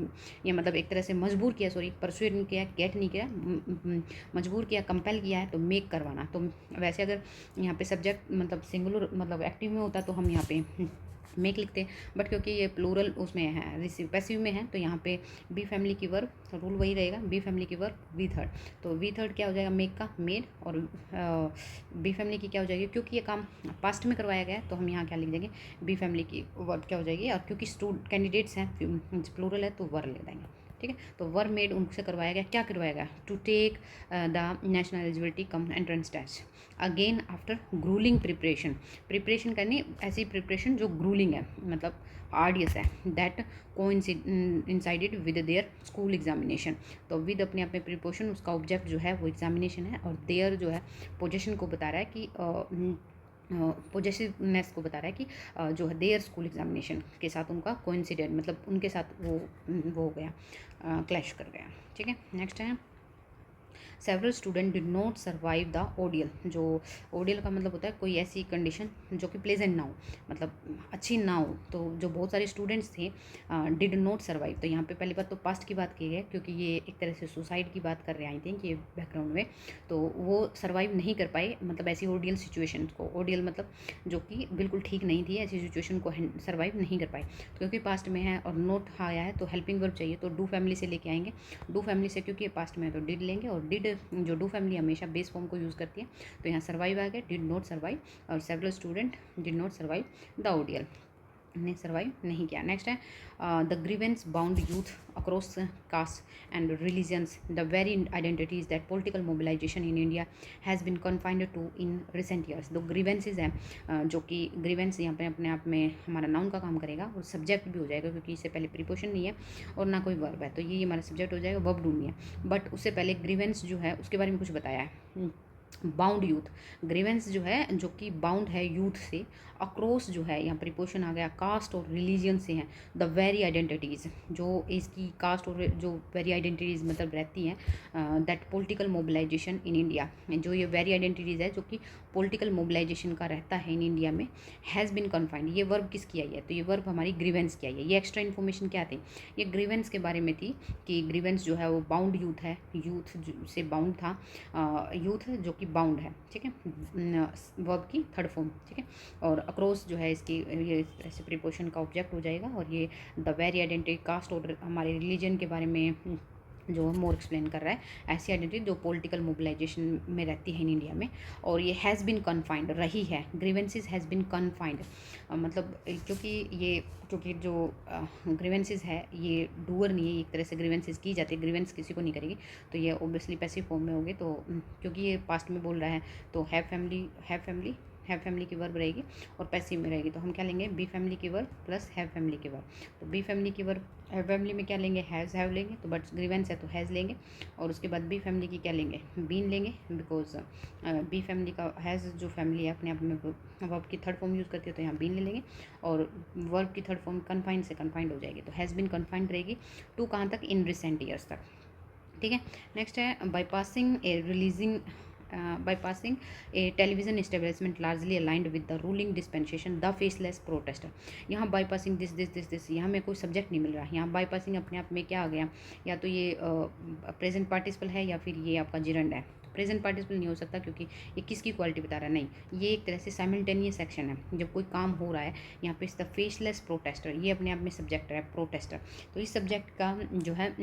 या मतलब एक तरह से मजबूर किया, सॉरी परसुएट नहीं किया, गेट नहीं किया, मजबूर किया, कंपेल किया है, तो मेक करवाना। तो वैसे अगर यहाँ पे सब्जेक्ट मतलब सिंगुलर मतलब एक्टिव में होता तो हम यहाँ पे मेक लिखते, बट क्योंकि ये प्लूरल उसमें है, रिसीव पैसिव में है, तो यहाँ पे बी फैमिली की वर्ब, रूल वही रहेगा, बी फैमिली की वर्ब वी थर्ड। तो वी थर्ड क्या हो जाएगा, मेक का मेड, और बी फैमिली की क्या हो जाएगी, क्योंकि ये काम पास्ट में करवाया गया है तो हम यहाँ क्या लिख देंगे, बी फैमिली की वर्ब क्या हो जाएगी, और क्योंकि कैंडिडेट्स हैं प्लूरल है तो वर्ब ले देंगे। ठीक है, तो वर्ब मेड उनसे करवाया गया, क्या करवाया गया, to take the national eligibility cum entrance test again after gruelling preparation. Preparation करनी ऐसी प्रिपरेशन जो ग्रूलिंग है, मतलब आर्डियस है, that coincided with their school examination. तो विद अपने आप में प्रिपोशन, उसका ऑब्जेक्ट जो है वो एग्जामिनेशन है, और देयर जो है पोजीशन को बता रहा है कि पॉजिटिवनेस को बता रहा है कि जो है देयर स्कूल एग्जामिनेशन के साथ उनका कोइंसिडेंट, मतलब उनके साथ वो हो गया, क्लैश कर गया। ठीक है, नेक्स्ट है several student did not survive the ओडियल। जो ओडियल का मतलब होता है कोई ऐसी कंडीशन जो कि प्लेजेंट ना हो, मतलब अच्छी ना हो, तो जो बहुत सारे स्टूडेंट्स थे डिड नॉट सर्वाइव, तो यहाँ पे पहली बात तो पास्ट की बात की है, क्योंकि ये एक तरह से सुसाइड की बात कर रहे हैं आई थिंक ये बैकग्राउंड में, तो वो सर्वाइव नहीं कर पाए, मतलब ऐसी ओडियल सिचुएशन को, ओडियल मतलब जो कि बिल्कुल ठीक नहीं थी, ऐसी सिचुएशन को सर्वाइव नहीं कर पाए। तो क्योंकि पास्ट में है और नोट आया है तो हेल्पिंग वर्ब चाहिए, तो डू फैमिली से लेके आएंगे, डू फैमिली से, क्योंकि पास्ट में है तो डिड लेंगे, और डिड जो डू फैमिली हमेशा बेस फॉर्म को यूज़ करती है, तो यहाँ सर्वाइव आ गया, डिड नॉट सर्वाइव, और several student did not survive the ordeal, ने सर्वाइव नहीं किया। नेक्स्ट है the grievance bound youth across caste and religions the very identities that political mobilisation in India has been confined to in recent years. दो grievances हैं, जो कि grievance यहाँ पे अपने आप में हमारा नाउन का काम करेगा, और सब्जेक्ट भी हो जाएगा, क्योंकि इससे पहले प्रीपोजिशन नहीं है और ना कोई वर्ब है, तो ये हमारा सब्जेक्ट हो जाएगा, वर्ब ढूंढनी है। बट उससे पहले ग्रीवेंस जो है उसके बारे में कुछ बताया है, बाउंड यूथ, ग्रीवेंस जो है जो कि बाउंड है यूथ से, अक्रॉस जो है यहाँ प्रिपोशन आ गया, कास्ट और रिलीजन से हैं, द वेरी आइडेंटिटीज़, जो इसकी कास्ट और जो वेरी आइडेंटिटीज़ मतलब रहती हैं, that political mobilisation in India, जो ये वेरी आइडेंटिटीज़ है जो कि पॉलिटिकल मोबिलाइजेशन का रहता है इन इंडिया में, हैज़ बिन कन्फाइंड, ये वर्ब किसकी आई है, तो ये वर्ब हमारी ग्रीवेंस की आई है। ये एक्स्ट्रा इन्फॉर्मेशन क्या थी, ये ग्रीवेंस के बारे में थी कि ग्रीवेंस जो है वो बाउंड यूथ है, यूथ से बाउंड था, यूथ जो कि बाउंड है। ठीक है, वर्ब की थर्ड फॉर्म। ठीक है, और अक्रॉस जो है इसकी ये ऐसे प्रीपोजिशन का ऑब्जेक्ट हो जाएगा, और ये द वेरी आइडेंटिटी, कास्ट और हमारे रिलीजन के बारे में जो मोर एक्सप्लेन कर रहा है, ऐसी आइडेंटिटी जो पॉलिटिकल मोबिलाइजेशन में रहती है इन इंडिया में, और ये हैज़ बिन कन्फाइंड रही है, ग्रीवेंसेस हैज़ बिन कन्फाइंड, मतलब क्योंकि जो ग्रीवेंसेस है ये डूअर नहीं है, एक तरह से ग्रीवेंसेस की जाती है, ग्रीवेंस किसी को नहीं करेगी, तो ये ऑब्वियसली पैसिव फॉर्म में होगी, तो क्योंकि ये पास्ट में बोल रहा है तो हैव फैमिली की वर्ब रहेगी और पैसिव में रहेगी, तो हम क्या लेंगे, बी फैमिली की वर्ब प्लस हैव फैमिली की वर्ब। तो बी फैमिली की वर्ब हैव फैमिली में क्या लेंगे, हैव लेंगे, तो बट ग्रीवेंस है तो हैज़ लेंगे, और उसके बाद बी फैमिली की क्या लेंगे, बीन लेंगे, बिकॉज बी फैमिली का हैज़ जो फैमिली है अपने आप में वर्ब की थर्ड फॉर्म यूज़ करती है, तो यहाँ बीन ले लेंगे, और वर्ब की थर्ड फॉर्म कन्फाइंड से कन्फाइंड हो जाएगी, तो हैज़ बिन कन्फाइंड रहेगी टू कहाँ तक, इन रिसेंट ईयर्स तक। ठीक है, नेक्स्ट है bypassing a television establishment largely aligned with the ruling dispensation the faceless protester। यहाँ bypassing this यहाँ में कोई सब्जेक्ट नहीं मिल रहा है, यहाँ bypassing अपने आप में क्या आ गया, या तो ये प्रेजेंट पार्टिसिपल है या फिर ये आपका जिरंड है। प्रेजेंट पार्टिसिपल नहीं हो सकता क्योंकि ये किसकी क्वालिटी बता रहा है, नहीं, ये एक तरह से साइमल्टेनियस एक्शन है, जब कोई काम हो रहा है, यहाँ पे द फेसलेस प्रोटेस्टर, ये अपने आप में सब्जेक्ट है प्रोटेस्टर, तो इस सब्जेक्ट का जो है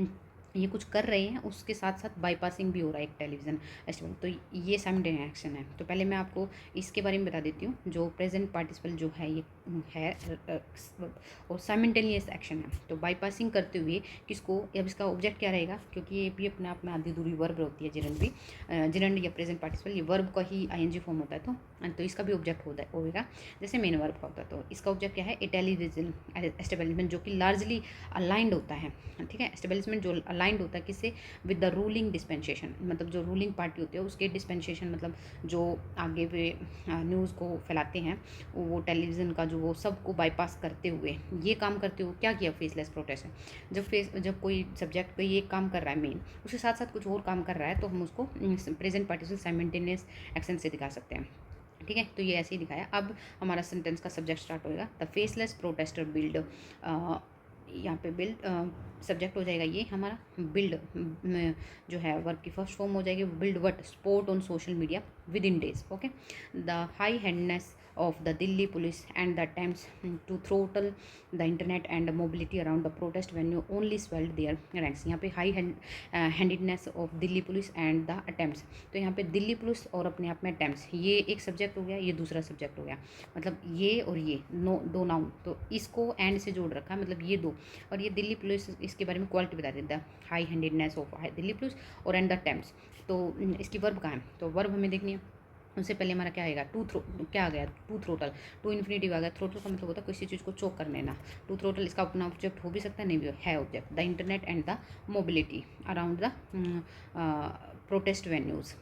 ये कुछ कर रहे हैं, उसके साथ साथ बाईपासिंग भी हो रहा है एक टेलीविज़न एस्टिबल। तो ये साइमल्टेनियस एक्शन है। तो पहले मैं आपको इसके बारे में बता देती हूँ। जो प्रेजेंट पार्टिसिपल जो है ये है और साइमल्टेनियस एक्शन है। तो बाईपासिंग करते हुए किसको, अब इसका ऑब्जेक्ट क्या रहेगा, क्योंकि ये भी अपने आप में आधी दूरी वर्ब होती है, जिरंड भी, जिरंड या प्रेजेंट पार्टिसिपल ये वर्ब का ही आईएनजी फॉर्म होता है। तो इसका भी ऑब्जेक्ट होगा जैसे मेन वर्ब का होता है। तो इसका ऑब्जेक्ट क्या है, ए टेलीविजन एस्टेब्लिशमेंट, जो कि लार्जली अलाइंड होता है। ठीक है, एस्टेब्लिशमेंट जो अलाइंड होता है किससे, विद द रूलिंग डिस्पेंसेशन, मतलब जो रूलिंग पार्टी होती है उसके डिस्पेंसेशन, मतलब जो आगे पे न्यूज़ को फैलाते हैं वो टेलीविज़न का जो, वो सब को बाईपास करते हुए ये काम करते हुए क्या किया, फेसलेस प्रोटेस्ट है। जब कोई सब्जेक्ट पे ये काम कर रहा है मेन, उसके साथ साथ कुछ और काम कर रहा है, तो हम उसको प्रेजेंट पार्टिसिपल साइमल्टेनियस एक्शन से दिखा सकते हैं। ठीक है, तो ये ऐसे ही दिखाया। अब हमारा सेंटेंस का सब्जेक्ट स्टार्ट होएगा। द फेसलेस प्रोटेस्टर बिल्ड, यहाँ पे बिल्ड सब्जेक्ट हो जाएगा ये हमारा। बिल्ड जो है वर्ब की फर्स्ट फॉर्म हो जाएगी। Build what, sport on social media within days. Okay, the high handedness of the Delhi police and the attempts to throttle the internet and mobility around the protest venue only swelled their ranks। यहाँ पे high handedness of Delhi police and the attempts. तो यहाँ पे Delhi police और अपने आप में attempts, ये एक सब्जेक्ट हो गया, ये दूसरा सब्जेक्ट हो गया। मतलब ये और ये दो नाउन, तो इसको एंड से जोड़ रखा, मतलब ये दो। और ये दिल्ली पुलिस, इसके बारे में क्वालिटी बता देता है, high handedness of Delhi police और एंड द अटेम्प्ट्स। तो इसकी वर्ब कहाँ है, तो वर्ब हमें देखनी है। उससे पहले हमारा क्या आएगा, क्या आ गया, टू थ्रोटल। टू इन्फिनेटिव आ गया। थ्रोटल का मतलब होता है किसी चीज़ को चोक कर लेना। टू थ्रोटल इसका अपना ऑब्जेक्ट हो भी सकता है, नहीं भी है object. The internet and the mobility around the protest venues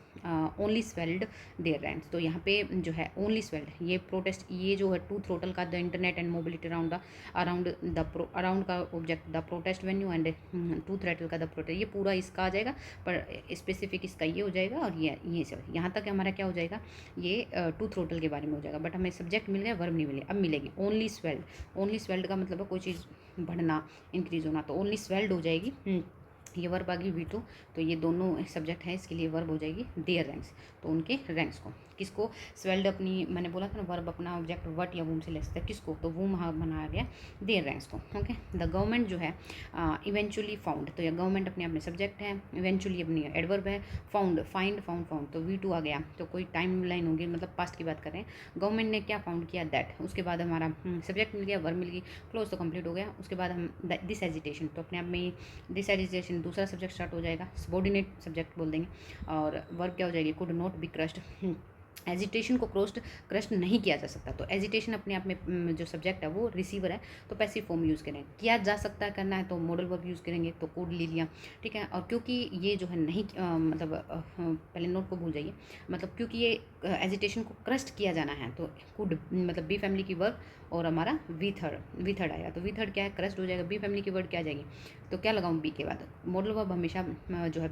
only swelled their ranks. तो यहाँ पे जो है ओनली स्वेल्ड, ये प्रोटेस्ट, ये जो है टू थ्रोटल का the internet and mobility around का object the protest venue and to throttle का द प्रोटेस्ट, ये पूरा इसका आ जाएगा, पर स्पेसिफिक इसका ये हो जाएगा। और ये सब यहाँ तक हमारा क्या हो जाएगा, ये टू थ्रोटल के बारे में हो जाएगा। बट हमें सब्जेक्ट मिल गया, वर्ब नहीं मिले। अब मिलेगी ओनली स्वेल्ड। ओनली स्वेल्ड का मतलब है कोई चीज़ बढ़ना, इंक्रीज होना, तो ओनली स्वेल्ड हो जाएगी। ये वर्ब आ गई V2। तो ये दोनों सब्जेक्ट है, इसके लिए वर्ब हो जाएगी देयर रैंक्स। तो उनके रैंक्स को, किसको, स्वेल्ड अपनी, मैंने बोला था ना वर्ब अपना ऑब्जेक्ट वट या वूम से ले सकते हैं, किसको, तो वूम हाँ बनाया गया, देयर रैंक्स को। ओके, द गवर्नमेंट जो है इवेंचुअली फाउंड, तो ये गवर्नमेंट अपने आप में सब्जेक्ट है, इवेंचुअली अपनी एडवर्ब है, फाउंड फाइंड फाउंड, तो V2 आ गया। तो कोई टाइम लाइन होगी, मतलब पास्ट की बात कर रहे हैं। गवर्नमेंट ने क्या फाउंड किया, दैट। उसके बाद हमारा सब्जेक्ट मिल गया, वर्ब मिल गई, क्लोज तो कंप्लीट हो गया। उसके बाद हम दिस एजिटेशन, तो अपने आप में दिस एजिटेशन दूसरा सब्जेक्ट स्टार्ट हो जाएगा, सबॉर्डिनेट सब्जेक्ट बोल देंगे। और वर्ब क्या हो जाएगी, could not be crushed. Agitation को क्रस्ट नहीं किया जा सकता। तो एजिटेशन अपने आप में जो सब्जेक्ट है वो रिसीवर है, तो पैसिव फॉर्म यूज़ करें। किया जा सकता है, करना है तो मॉडल वर्ब यूज़ करेंगे, तो कुड ले लिया। ठीक है, और क्योंकि ये जो है नहीं मतलब पहले नोट को भूल जाइए, मतलब क्योंकि ये एजिटेशन को क्रस्ट किया जाना है, तो कुड मतलब बी फैमिली की वर्ब और हमारा वी थर्ड आएगा। तो वी थर्ड क्या है, क्रस्ट हो जाएगा। बी फैमिली की वर्ड क्या आ जाएगी, तो क्या लगाऊँ बी के बाद, मॉडल वर्ब हमेशा जो है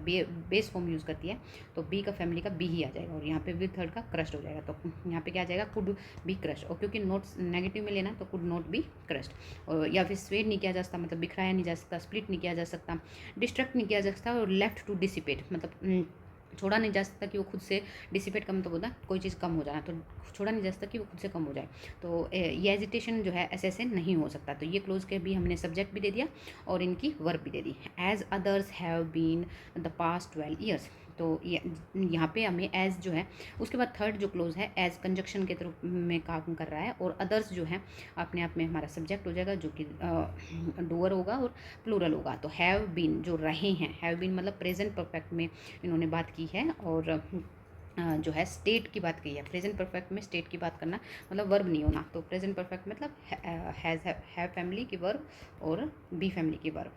बेस फॉर्म यूज़ करती है, तो बी का फैमिली का बी ही आ जाएगा। और यहाँ पे वी थर्ड का क्रस्ट हो जाएगा, तो यहाँ पे क्या आ जाएगा, कुड बी क्रस्ट। और क्योंकि नोट्स नेगेटिव में लेना, तो कुड नॉट बी क्रस्ट। और या फिर स्वेड नहीं किया जा सकता, मतलब बिखराया नहीं जा सकता, स्प्लिट नहीं किया जा सकता, डिस्ट्रक्ट नहीं किया जा सकता, और लेफ्ट टू डिसिपेट, मतलब छोड़ा नहीं जा सकता कि वो खुद से, डिसिपेट का मतलब होता है कोई चीज़ कम हो जाना, तो छोड़ा नहीं जा सकता कि वो खुद से कम हो जाए। तो ये एजिटेशन जो है ऐसे नहीं हो सकता। तो ये क्लोज के भी हमने सब्जेक्ट भी दे दिया और इनकी वर्ब भी दे दी। As others have been the past 12 years, तो यहाँ पे हमें एज जो है, उसके बाद थर्ड जो क्लोज है एज कंजक्शन के थ्रू में काम कर रहा है, और अदर्स जो है अपने आप में हमारा सब्जेक्ट हो जाएगा, जो कि डूअर होगा और प्लूरल होगा। तो हैव बीन जो रहे हैं, हैव बीन मतलब प्रेजेंट परफेक्ट में इन्होंने बात की है, और जो है स्टेट की बात की है। प्रेजेंट परफेक्ट में स्टेट की बात करना मतलब वर्ब नहीं होना, तो प्रेजेंट परफेक्ट मतलब हैव फैमिली की वर्ब और बी फैमिली की वर्ब,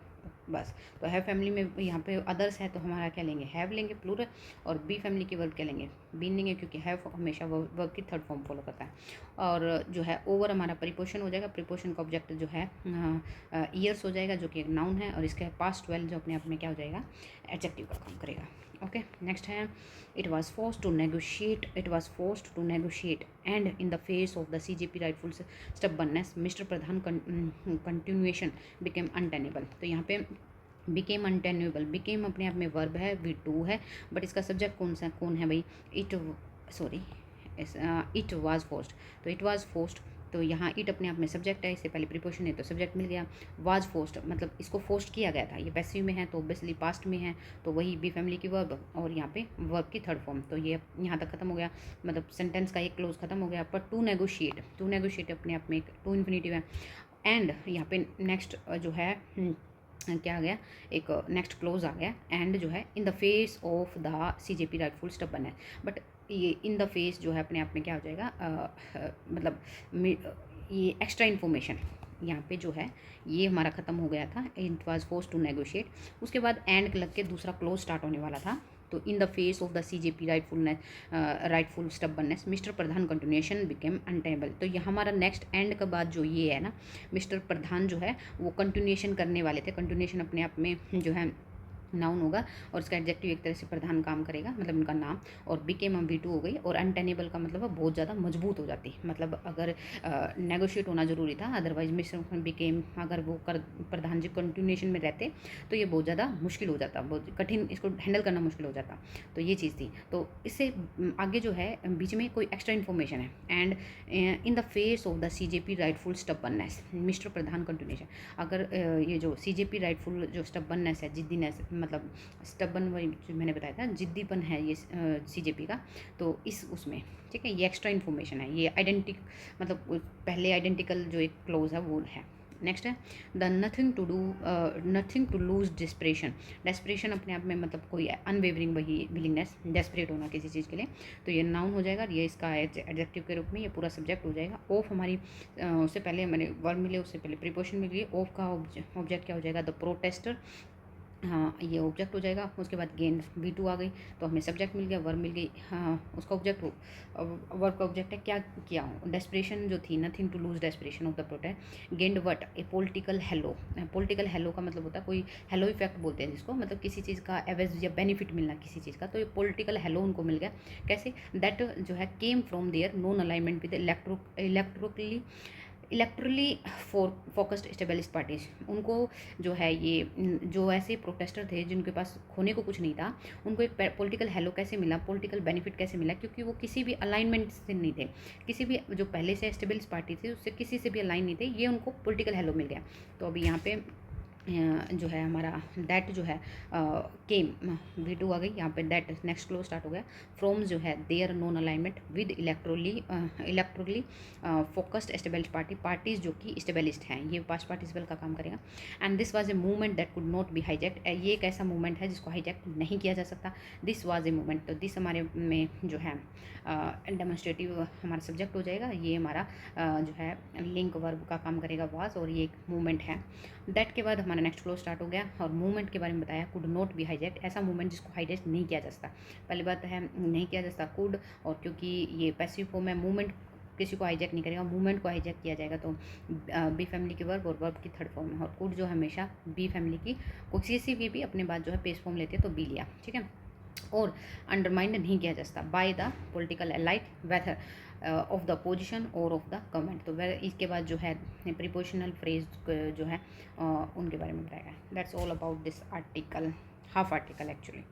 बस। तो हैव फैमिली में यहाँ पे अदर्स है, तो हमारा क्या लेंगे, हैव लेंगे प्लूरल, और बी फैमिली की वर्ब क्या लेंगे, बीन लेंगे, क्योंकि हैव हमेशा वर्ब की थर्ड फॉर्म फॉलो करता है। और जो है ओवर हमारा प्रीपोशन हो जाएगा। प्रीपोशन का ऑब्जेक्ट जो है ईयर्स हो जाएगा, जो कि एक नाउन है, और इसके पास्ट 12 जो अपने आप में क्या हो जाएगा, एडजेक्टिव का काम करेगा। ओके, नेक्स्ट है it was forced to negotiate and in the face of the CJP rightful stubbornness mister Pradhan continuation became untenable. तो यहाँ पे बिकेम अनटेन्यूएबल, बिकेम अपने आप में वर्ब है, V2 है, बट इसका सब्जेक्ट कौन है भाई, इट वॉज फोर्स्ड। तो इट वॉज फोर्स्ड तो यहाँ इट अपने आप में सब्जेक्ट है, इससे पहले प्रीपोजिशन है तो सब्जेक्ट मिल गया। वाज फोर्स्ड मतलब इसको फोर्स्ड किया गया था, ये पैसिव में है तो ऑब्वियसली पास्ट में है, तो वही बी फैमिली की वर्ब और यहाँ पे वर्ब की थर्ड फॉर्म। तो ये यहाँ तक खत्म हो गया, मतलब सेंटेंस का एक क्लोज खत्म हो गया। पर टू नेगोशिएट अपने आप में एक टू इन्फिनेटिव है। एंड यहाँ पे नेक्स्ट जो है क्या आ गया, एक नेक्स्ट क्लोज आ गया। एंड जो है इन the face of the CJP rightful stubborn है। बट ये इन द फेस जो है अपने आप में क्या हो जाएगा, मतलब ये एक्स्ट्रा इन्फॉर्मेशन यहाँ पे जो है ये हमारा ख़त्म हो गया था, it was force to negotiate. उसके बाद एंड लग के दूसरा क्लोज स्टार्ट होने वाला था। तो इन the face of the CJP rightful stubbornness mister Pradhan continuation became untenable. तो ये हमारा नेक्स्ट एंड के बाद जो ये है ना, मिस्टर प्रधान जो है वो कंटिन्यूएशन करने वाले थे। कंटिन्यूएशन अपने आप में जो है नाउन होगा और इसका एडजेक्टिव एक तरह से प्रधान काम करेगा, मतलब उनका नाम। और बिकेम V2 हो गई। और अनटेनेबल का मतलब बहुत ज़्यादा मजबूत हो जाती, मतलब अगर नेगोशिएट होना ज़रूरी था, अदरवाइज मिस्टर बिकेम अगर वो प्रधान जी कंटिन्यूएशन में रहते तो ये बहुत ज़्यादा मुश्किल हो जाता, बहुत कठिन, इसको हैंडल करना मुश्किल हो जाता। तो ये चीज़ थी। तो इससे आगे जो है बीच में कोई एक्स्ट्रा इन्फॉर्मेशन है। And in the face of the CJP rightful stubbornness mister Pradhan continuation. अगर ये जो CJP राइटफुल जो स्टबर्ननेस है, जिद्दीनेस, मतलब स्टबर्न वही जो मैंने बताया था, जिद्दीपन है ये CJP का। तो इस उसमें ठीक है, ये एक्स्ट्रा इन्फॉर्मेशन है, ये मतलब पहले आइडेंटिकल जो एक क्लोज है वो है। नेक्स्ट है the nothing to lose desperation अपने आप में मतलब कोई अनवेवरिंग विलिंगनेस, डेस्परेट होना किसी चीज़ के लिए। तो ये नाउन हो जाएगा, ये इसका एडजेक्टिव के रूप में ये पूरा सब्जेक्ट हो जाएगा। ऑफ हमारी उससे पहले हमारे वर्ब मिले, उससे पहले प्रीपोजिशन मिल गई। ऑफ का ऑब्जेक्ट क्या हो जाएगा, द प्रोटेस्टर। हाँ, ये ऑब्जेक्ट हो जाएगा। उसके बाद गेंद V2 आ गई, तो हमें सब्जेक्ट मिल गया, वर्ब मिल गई। हाँ, उसका ऑब्जेक्ट वर्ब का ऑब्जेक्ट है क्या किया हो, डेस्परेशन जो थी, nothing to lose desperation of the protest. Gained what a political halo. Political halo का मतलब होता है कोई हेलो इफेक्ट बोलते हैं जिसको, मतलब किसी चीज़ का एवज या बेनिफिट मिलना किसी चीज़ का। तो ये पॉलिटिकल हेलो उनको मिल गया। कैसे, दैट जो है came from their non alignment with electorally focused stabilist parties. उनको जो है ये जो ऐसे प्रोटेस्टर थे जिनके पास खोने को कुछ नहीं था, उनको एक पॉलिटिकल हेलो कैसे मिला, पॉलिटिकल बेनिफिट कैसे मिला, क्योंकि वो किसी भी अलाइनमेंट से नहीं थे, किसी भी जो पहले से स्टेबलिस्ट पार्टी थी उससे किसी से भी अलाइन नहीं थे, ये उनको पॉलिटिकल हेलो मिल गया। तो अभी यहाँ पे जो है हमारा दैट जो है केम V2 आ गई यहाँ पे, दैट नेक्स्ट क्लोज स्टार्ट हो गया। फ्रॉम जो है their non alignment with electorally focused stabilist parties जो कि स्टेबलिस्ट हैं, ये पास्ट पार्टिसिपल का काम करेगा। And this was a movement that could not be hijacked. ये एक ऐसा मूवमेंट है जिसको हाईजैक्ट नहीं किया जा सकता। दिस वाज ए मूवमेंट, तो दिस हमारे में जो है डेमोन्स्ट्रेटिव हमारा सब्जेक्ट हो जाएगा। ये हमारा जो है लिंक वर्ब का काम करेगा वाज, और ये एक मूवमेंट है। दैट के बाद हमारा नेक्स्ट फ्लो स्टार्ट हो गया और मूवमेंट के बारे में बताया, कुड नॉट बी हाईजैक्ट, ऐसा मूवमेंट जिसको हाईजैक्ट नहीं किया जा सकता। पहली बात है नहीं किया जा सकता कुड, और क्योंकि ये पैसिव फॉर्म है, मूवमेंट किसी को हाईजैक नहीं करेगा, मूवमेंट को हाईजैक किया जाएगा तो बी फैमिली की वर्ब और वर्ब की थर्ड फॉर्म है। और कुड जो हमेशा बी फैमिली की किसी भी अपने बाद जो है पेस फॉर्म लेते हैं, तो बी लिया, ठीक है। और अंडरमाइंड नहीं किया जा सकता by the political elite whether of the position और ऑफ द गवर्नमेंट। तो इसके बाद जो है प्रीपोजिशनल फ्रेज जो है उनके बारे में बताएगा। That's all about this article, half article actually.